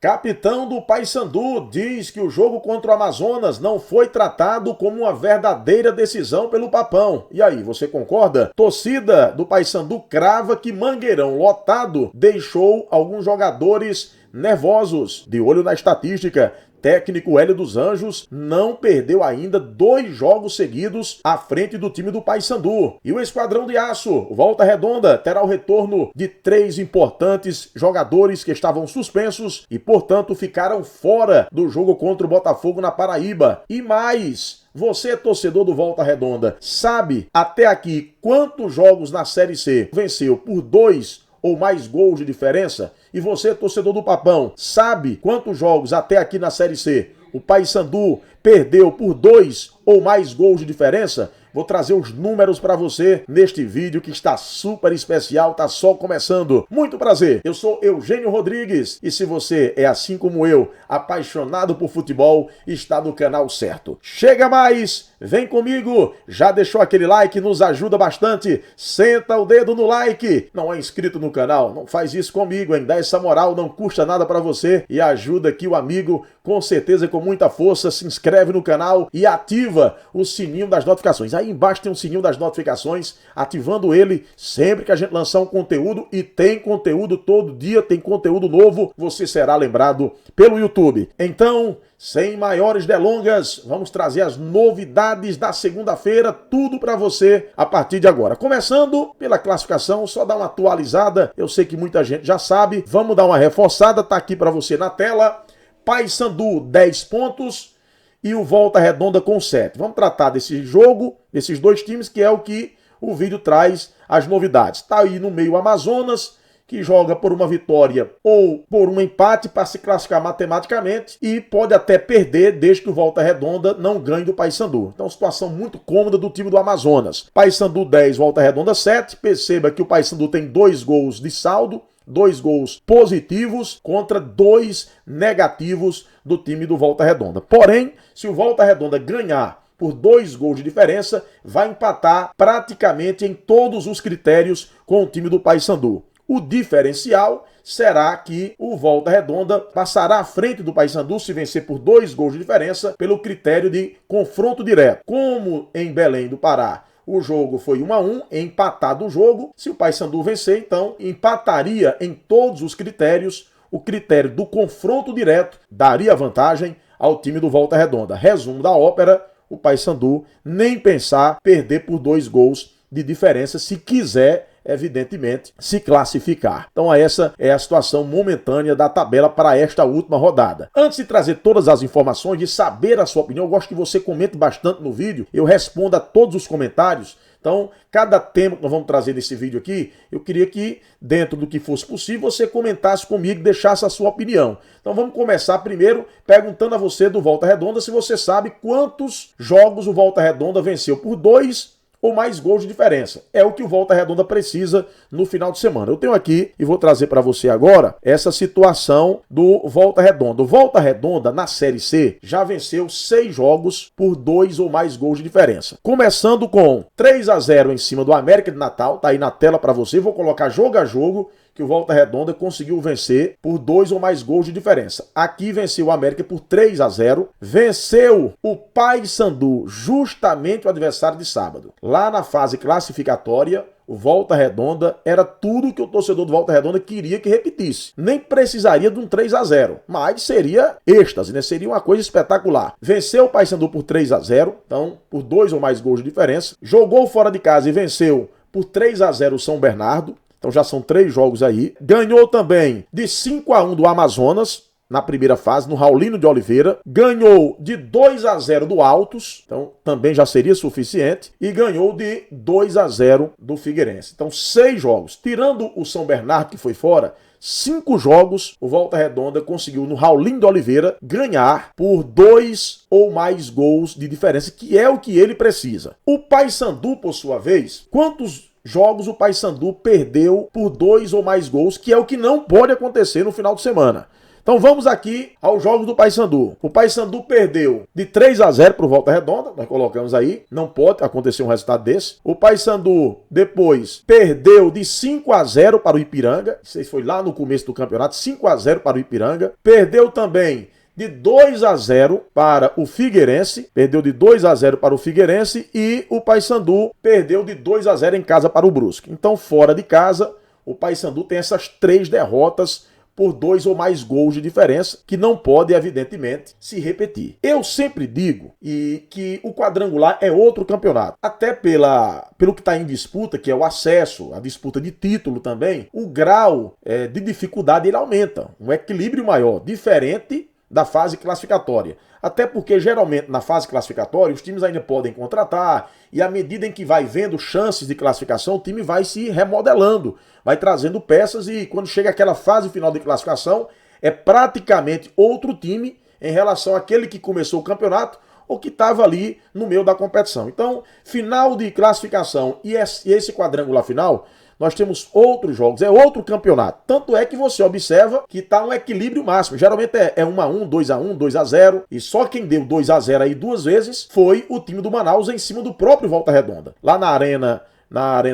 Capitão do Paysandu diz que o jogo contra o Amazonas não foi tratado como uma verdadeira decisão pelo Papão. E aí, você concorda? Torcida do Paysandu crava que Mangueirão lotado deixou alguns jogadores nervosos. De olho na estatística, técnico Hélio dos Anjos não perdeu ainda 2 jogos seguidos à frente do time do Paysandu. E o Esquadrão de Aço, Volta Redonda, terá o retorno de 3 importantes jogadores que estavam suspensos e, portanto, ficaram fora do jogo contra o Botafogo na Paraíba. E mais, você, torcedor do Volta Redonda, sabe até aqui quantos jogos na Série C venceu por 2 ou mais gols de diferença? E você, torcedor do Papão, sabe quantos jogos até aqui na Série C o Paysandu perdeu por 2 ou mais gols de diferença? Vou trazer os números para você neste vídeo que está super especial, tá só começando. Muito prazer, eu sou Eugênio Rodrigues e se você é assim como eu, apaixonado por futebol, está no canal certo. Chega mais, vem comigo, já deixou aquele like, nos ajuda bastante, senta o dedo no like. Não é inscrito no canal? Não faz isso comigo, hein? Dá essa moral, não custa nada para você e ajuda aqui o amigo, com certeza com muita força, se inscreve no canal e ativa o sininho das notificações. Aí embaixo tem um sininho das notificações, ativando ele sempre que a gente lançar um conteúdo, e tem conteúdo todo dia, tem conteúdo novo, você será lembrado pelo YouTube. Então, sem maiores delongas, vamos trazer as novidades da segunda-feira, tudo para você a partir de agora. Começando pela classificação, só dar uma atualizada, eu sei que muita gente já sabe, vamos dar uma reforçada, tá aqui para você na tela. Paysandu 10 pontos e o Volta Redonda com 7. Vamos tratar desse jogo, desses dois times, que é o que o vídeo traz as novidades. Tá aí no meio o Amazonas, que joga por uma vitória ou por um empate para se classificar matematicamente e pode até perder desde que o Volta Redonda não ganhe do Paysandu. Então, situação muito cômoda do time do Amazonas. Paysandu 10, Volta Redonda 7. Perceba que o Paysandu tem 2 gols de saldo, 2 gols positivos contra 2 negativos do time do Volta Redonda. Porém, se o Volta Redonda ganhar por 2 gols de diferença, vai empatar praticamente em todos os critérios com o time do Paysandu. O diferencial será que o Volta Redonda passará à frente do Paysandu se vencer por 2 gols de diferença pelo critério de confronto direto. Como em Belém do Pará o jogo foi 1-1, empatado o jogo. Se o Paysandu vencer, então empataria em todos os critérios. O critério do confronto direto daria vantagem ao time do Volta Redonda. Resumo da ópera, o Paysandu nem pensar perder por 2 gols de diferença se quiser, evidentemente, se classificar. Então essa é a situação momentânea da tabela para esta última rodada. Antes de trazer todas as informações, de saber a sua opinião, eu gosto que você comente bastante no vídeo, eu respondo a todos os comentários. Então, cada tema que nós vamos trazer nesse vídeo aqui, eu queria que, dentro do que fosse possível, você comentasse comigo, deixasse a sua opinião. Então vamos começar primeiro perguntando a você do Volta Redonda se você sabe quantos jogos o Volta Redonda venceu por 2 ou mais gols de diferença. É o que o Volta Redonda precisa no final de semana. Eu tenho aqui, e vou trazer para você agora, essa situação do Volta Redonda. O Volta Redonda, na Série C, já venceu 6 jogos por 2 ou mais gols de diferença. Começando com 3-0 em cima do América de Natal, tá aí na tela para você, vou colocar jogo a jogo, que o Volta Redonda conseguiu vencer por 2 ou mais gols de diferença. Aqui venceu o América por 3-0, venceu o Paysandu, justamente o adversário de sábado. Lá na fase classificatória, o Volta Redonda era tudo que o torcedor do Volta Redonda queria que repetisse. Nem precisaria de um 3-0, mas seria êxtase, né? Seria uma coisa espetacular. Venceu o Paysandu por 3-0, então por 2 ou mais gols de diferença. Jogou fora de casa e venceu por 3-0 o São Bernardo. Então já são 3 jogos aí. Ganhou também de 5-1 do Amazonas, na primeira fase, no Raulino de Oliveira. Ganhou de 2-0 do Altos, então também já seria suficiente. E ganhou de 2-0 do Figueirense. Então 6 jogos. Tirando o São Bernardo, que foi fora, 5 jogos o Volta Redonda conseguiu no Raulino de Oliveira ganhar por 2 ou mais gols de diferença, que é o que ele precisa. O Paysandu, por sua vez, quantos jogos o Paysandu perdeu por 2 ou mais gols, que é o que não pode acontecer no final de semana? Então vamos aqui aos jogos do Paysandu. O Paysandu perdeu de 3-0 para o Volta Redonda, nós colocamos aí, não pode acontecer um resultado desse. O Paysandu depois perdeu de 5-0 para o Ipiranga, isso foi lá no começo do campeonato, 5-0 para o Ipiranga. Perdeu também de 2-0 para o Figueirense, perdeu de 2-0 para o Figueirense e o Paysandu perdeu de 2-0 em casa para o Brusque. Então fora de casa, o Paysandu tem essas 3 derrotas por 2 ou mais gols de diferença, que não pode, evidentemente, se repetir. Eu sempre digo que o quadrangular é outro campeonato. Até pelo que está em disputa, que é o acesso, a disputa de título também, o grau de dificuldade ele aumenta. Um equilíbrio maior, diferente da fase classificatória. Até porque, geralmente, na fase classificatória, os times ainda podem contratar e à medida em que vai vendo chances de classificação, o time vai se remodelando, vai trazendo peças e quando chega aquela fase final de classificação, é praticamente outro time em relação àquele que começou o campeonato ou que estava ali no meio da competição. Então, final de classificação e esse quadrangular final, nós temos outros jogos, é outro campeonato. Tanto é que você observa que está um equilíbrio máximo. Geralmente é 1-1, 2-1, 2-0. E só quem deu 2-0 aí 2 vezes foi o time do Manaus em cima do próprio Volta Redonda. Lá na Arena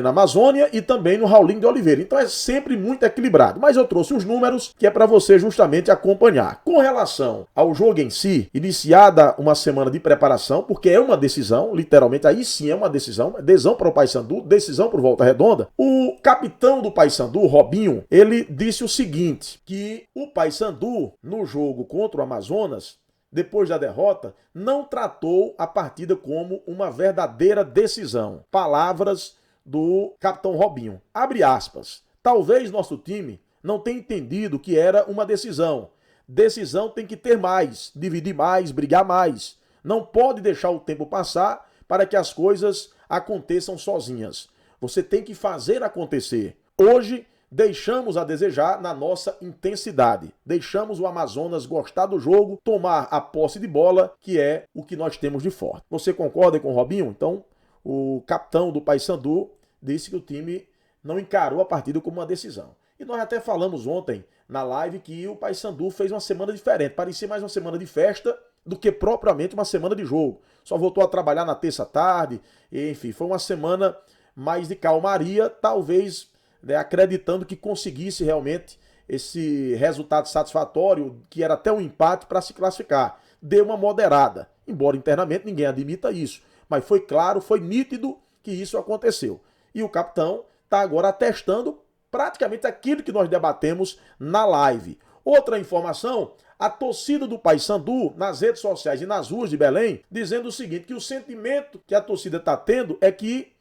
Amazônia e também no Raulinho de Oliveira. Então é sempre muito equilibrado. Mas eu trouxe os números que é para você justamente acompanhar. Com relação ao jogo em si, iniciada uma semana de preparação, porque é uma decisão, literalmente aí sim é uma decisão para o Paysandu, decisão para o Volta Redonda. O capitão do Paysandu, Robinho, ele disse o seguinte, que o Paysandu no jogo contra o Amazonas, depois da derrota, não tratou a partida como uma verdadeira decisão. Palavras do capitão Robinho. Abre aspas. Talvez nosso time não tenha entendido que era uma decisão. Decisão tem que ter mais, dividir mais, brigar mais. Não pode deixar o tempo passar para que as coisas aconteçam sozinhas. Você tem que fazer acontecer. Hoje, deixamos a desejar na nossa intensidade. Deixamos o Amazonas gostar do jogo, tomar a posse de bola, que é o que nós temos de forte. Você concorda com o Robinho? Então, o capitão do Paysandu disse que o time não encarou a partida como uma decisão. E nós até falamos ontem na live que o Paysandu fez uma semana diferente. Parecia mais uma semana de festa do que propriamente uma semana de jogo. Só voltou a trabalhar na terça-tarde. Enfim, foi uma semana mais de calmaria, talvez acreditando que conseguisse realmente esse resultado satisfatório, que era até um empate para se classificar. Deu uma moderada, embora internamente ninguém admita isso. Mas foi claro, foi nítido que isso aconteceu. E o capitão está agora atestando praticamente aquilo que nós debatemos na live. Outra informação, a torcida do Paysandu nas redes sociais e nas ruas de Belém, dizendo o seguinte, que o sentimento que a torcida está tendo é que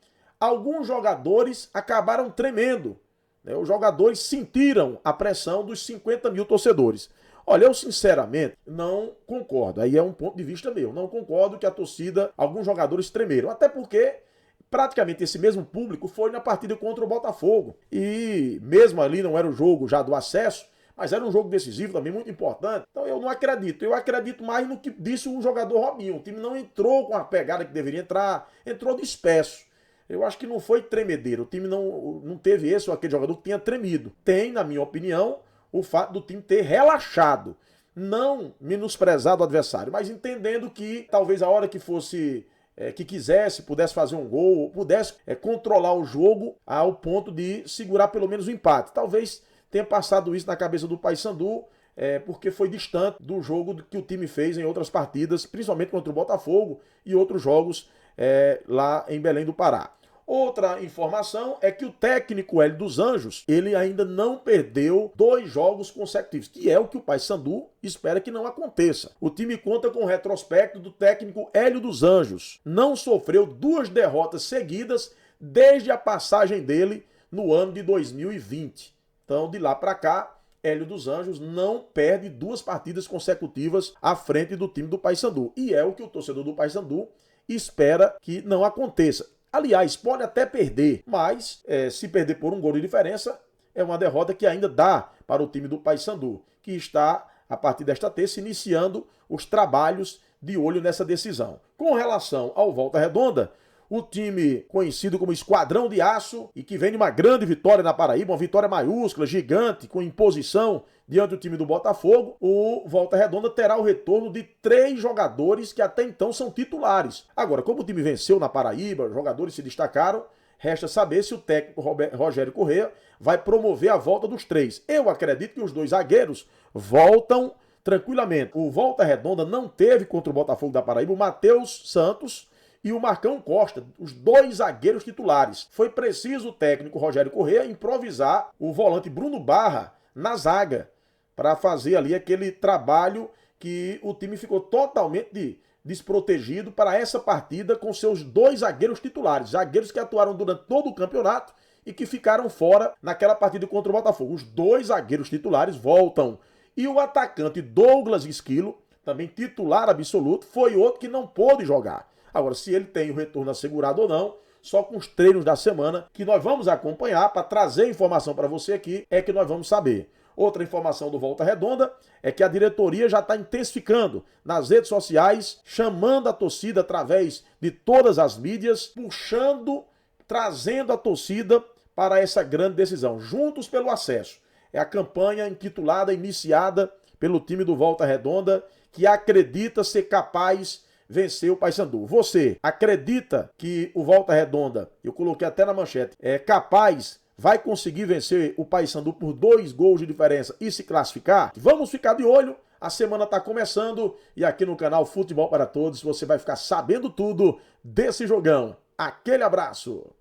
alguns jogadores acabaram tremendo. Os jogadores sentiram a pressão dos 50 mil torcedores. Olha, eu sinceramente não concordo. Aí é um ponto de vista meu. Não concordo que a torcida, alguns jogadores tremeram. Até porque praticamente esse mesmo público foi na partida contra o Botafogo. E mesmo ali não era o jogo já do acesso, mas era um jogo decisivo também, muito importante. Então eu não acredito. Eu acredito mais no que disse o jogador Robinho. O time não entrou com a pegada que deveria entrar, entrou disperso. Eu acho que não foi tremedeiro. O time não teve esse ou aquele jogador que tinha tremido. Tem, na minha opinião, o fato do time ter relaxado. Não menosprezado o adversário, mas entendendo que talvez a hora que fosse, que quisesse, pudesse fazer um gol, pudesse controlar o jogo ao ponto de segurar pelo menos o empate. Talvez tenha passado isso na cabeça do Paysandu, porque foi distante do jogo que o time fez em outras partidas, principalmente contra o Botafogo e outros jogos lá em Belém do Pará. Outra informação é que o técnico Hélio dos Anjos, ele ainda não perdeu 2 jogos consecutivos, que é o que o Paysandu espera que não aconteça. O time conta com o retrospecto do técnico Hélio dos Anjos. Não sofreu 2 derrotas seguidas desde a passagem dele no ano de 2020. Então, de lá para cá, Hélio dos Anjos não perde 2 partidas consecutivas à frente do time do Paysandu. E é o que o torcedor do Paysandu espera que não aconteça. Aliás, pode até perder, mas se perder por 1 gol de diferença, é uma derrota que ainda dá para o time do Paysandu, que está, a partir desta terça, iniciando os trabalhos de olho nessa decisão. Com relação ao Volta Redonda, o time conhecido como Esquadrão de Aço e que vem de uma grande vitória na Paraíba, uma vitória maiúscula, gigante, com imposição diante do time do Botafogo, o Volta Redonda terá o retorno de 3 jogadores que até então são titulares. Agora, como o time venceu na Paraíba, os jogadores se destacaram, resta saber se o técnico Rogério Corrêa vai promover a volta dos 3. Eu acredito que os 2 zagueiros voltam tranquilamente. O Volta Redonda não teve contra o Botafogo da Paraíba o Matheus Santos e o Marcão Costa, os 2 zagueiros titulares. Foi preciso o técnico Rogério Corrêa improvisar o volante Bruno Barra na zaga para fazer ali aquele trabalho que o time ficou totalmente desprotegido para essa partida com seus 2 zagueiros titulares, zagueiros que atuaram durante todo o campeonato e que ficaram fora naquela partida contra o Botafogo. Os 2 zagueiros titulares voltam. E o atacante Douglas Esquilo, também titular absoluto, foi outro que não pôde jogar. Agora, se ele tem o retorno assegurado ou não, só com os treinos da semana, que nós vamos acompanhar para trazer informação para você aqui, é que nós vamos saber. Outra informação do Volta Redonda é que a diretoria já está intensificando nas redes sociais, chamando a torcida através de todas as mídias, puxando, trazendo a torcida para essa grande decisão. Juntos pelo acesso. É a campanha intitulada, iniciada pelo time do Volta Redonda, que acredita ser capaz de vencer o Paysandu. Você acredita que o Volta Redonda, eu coloquei até na manchete, é capaz, vai conseguir vencer o Paysandu por 2 gols de diferença e se classificar? Vamos ficar de olho. A semana está começando e aqui no canal Futebol para Todos você vai ficar sabendo tudo desse jogão. Aquele abraço!